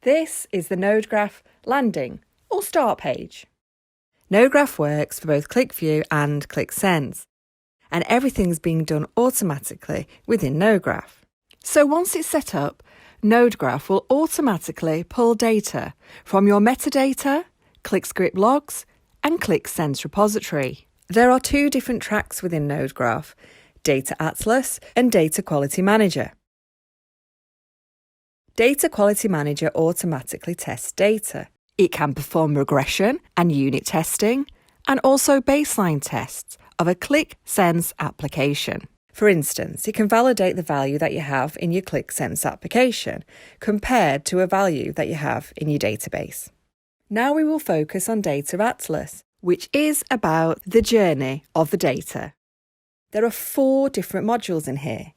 This is the NodeGraph landing or start page. NodeGraph works for both ClickView and ClickSense, and everything's being done automatically within NodeGraph. So once it's set up, NodeGraph will automatically pull data from your metadata, ClickScript logs, and ClickSense repository. There are two different tracks within NodeGraph: Data Atlas and Data Quality Manager. Data Quality Manager automatically tests data. It can perform regression and unit testing, and also baseline tests of a ClickSense application. For instance, it can validate the value that you have in your ClickSense application compared to a value that you have in your database. Now we will focus on Data Atlas, which is about the journey of the data. There are 4 different modules in here: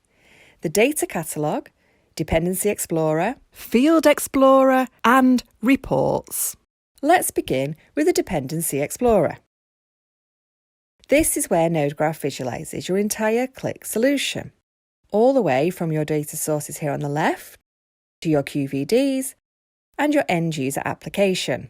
the Data Catalog, Dependency Explorer, Field Explorer, and Reports. Let's begin with the Dependency Explorer. This is where NodeGraph visualizes your entire Click solution, all the way from your data sources here on the left to your QVDs and your end user application.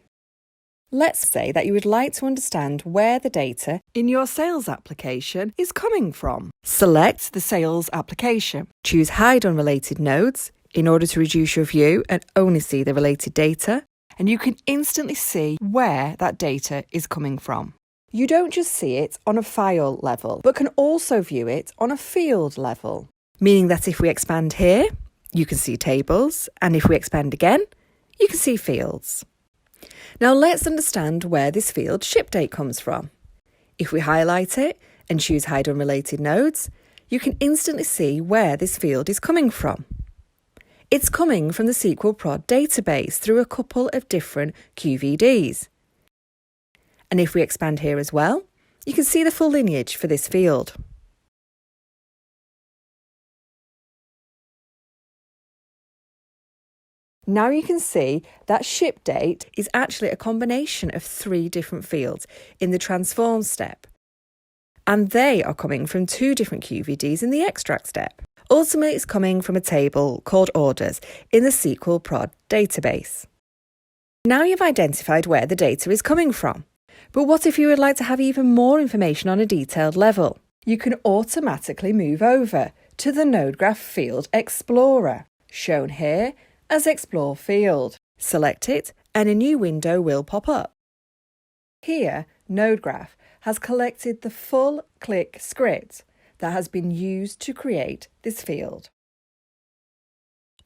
Let's say that you would like to understand where the data in your sales application is coming from. Select the sales application. Choose Hide Unrelated Nodes in order to reduce your view and only see the related data, and you can instantly see where that data is coming from. You don't just see it on a file level, but can also view it on a field level, meaning that if we expand here, you can see tables, and if we expand again, you can see fields. Now let's understand where this field ship date comes from. If we highlight it and choose Hide Unrelated Nodes, you can instantly see where this field is coming from. It's coming from the SQL Prod database through a couple of different QVDs. And if we expand here as well, you can see the full lineage for this field. Now you can see that ship date is actually a combination of 3 different fields in the transform step, and they are coming from 2 different QVDs in the extract step. Ultimately, it's coming from a table called orders in the SQL Prod database. Now you've identified where the data is coming from, but what if you would like to have even more information on a detailed level? You can automatically move over to the NodeGraph Field Explorer, shown here as Explore Field. Select it and a new window will pop up. Here, NodeGraph has collected the full Click script that has been used to create this field.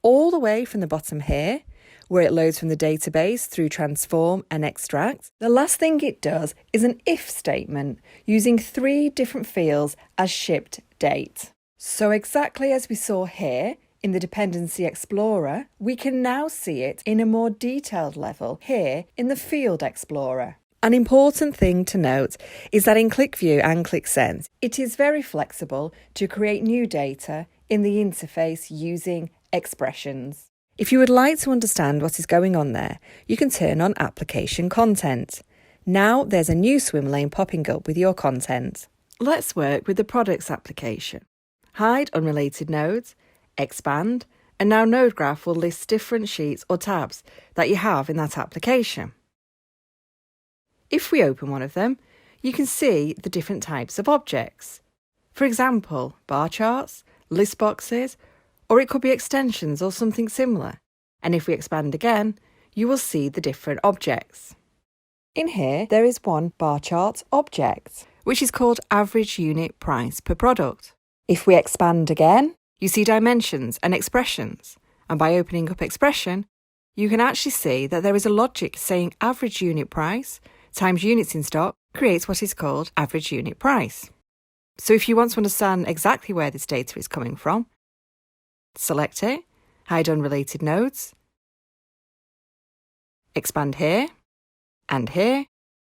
All the way from the bottom here, where it loads from the database through transform and extract, the last thing it does is an if statement using 3 different fields as shipped date. So exactly as we saw here, in the Dependency Explorer, we can now see it in a more detailed level here in the Field Explorer. An important thing to note is that in ClickView and ClickSense, it is very flexible to create new data in the interface using expressions. If you would like to understand what is going on there, you can turn on Application Content. Now there's a new swim lane popping up with your content. Let's work with the Products application. Hide Unrelated Nodes, expand, and now NodeGraph will list different sheets or tabs that you have in that application. If we open one of them, you can see the different types of objects. For example, bar charts, list boxes, or it could be extensions or something similar. And if we expand again, you will see the different objects. In here, there is one bar chart object, which is called Average Unit Price per Product. If we expand again, you see dimensions and expressions, and by opening up expression, you can actually see that there is a logic saying average unit price times units in stock creates what is called average unit price. So if you want to understand exactly where this data is coming from, select it, hide unrelated nodes, expand here, and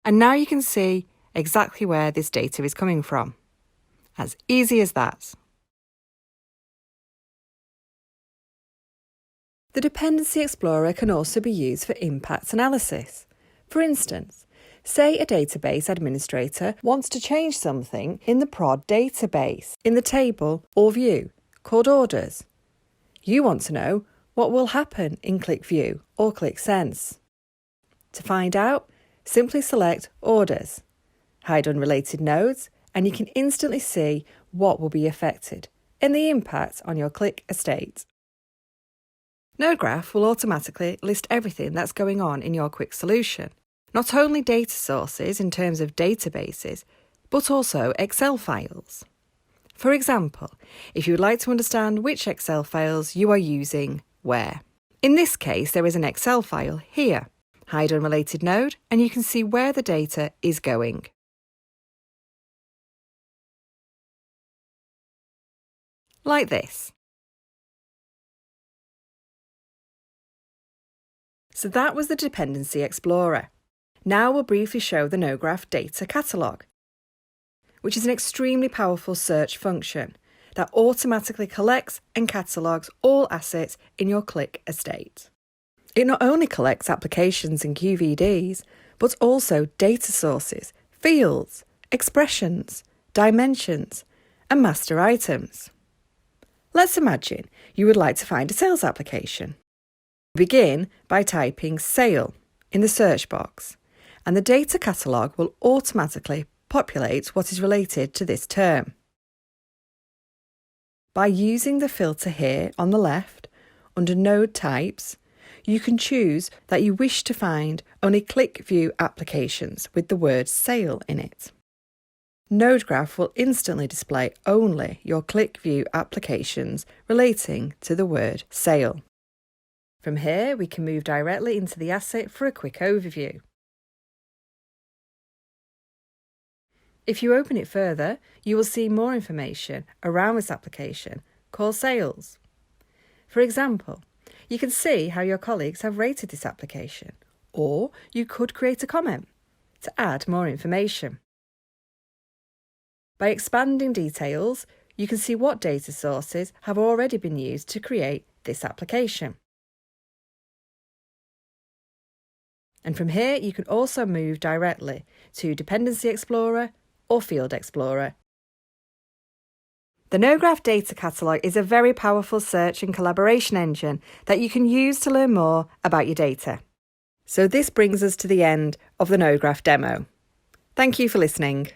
now you can see exactly where this data is coming from. As easy as that. The Dependency Explorer can also be used for impact analysis. For instance, say a database administrator wants to change something in the prod database, in the table or view, called orders. You want to know what will happen in Click View or Click Sense. To find out, simply select Orders, hide unrelated nodes, and you can instantly see what will be affected and the impact on your Click estate. NodeGraph will automatically list everything that's going on in your Quick solution, not only data sources in terms of databases, but also Excel files. For example, if you would like to understand which Excel files you are using where. In this case, there is an Excel file here, hide unrelated node, and you can see where the data is going. Like this. So that was the Dependency Explorer. Now we'll briefly show the NodeGraph Data Catalog, which is an extremely powerful search function that automatically collects and catalogues all assets in your Click estate. It not only collects applications and QVDs, but also data sources, fields, expressions, dimensions, and master items. Let's imagine you would like to find a sales application. Begin by typing sale in the search box, and the data catalogue will automatically populate what is related to this term. By using the filter here on the left, under Node Types, you can choose that you wish to find only Click View applications with the word sale in it. NodeGraph will instantly display only your Click View applications relating to the word sale. From here, we can move directly into the asset for a quick overview. If you open it further, you will see more information around this application called Sales. For example, you can see how your colleagues have rated this application, or you could create a comment to add more information. By expanding details, you can see what data sources have already been used to create this application. And from here, you can also move directly to Dependency Explorer or Field Explorer. The NodeGraph Data Catalog is a very powerful search and collaboration engine that you can use to learn more about your data. So this brings us to the end of the NodeGraph demo. Thank you for listening.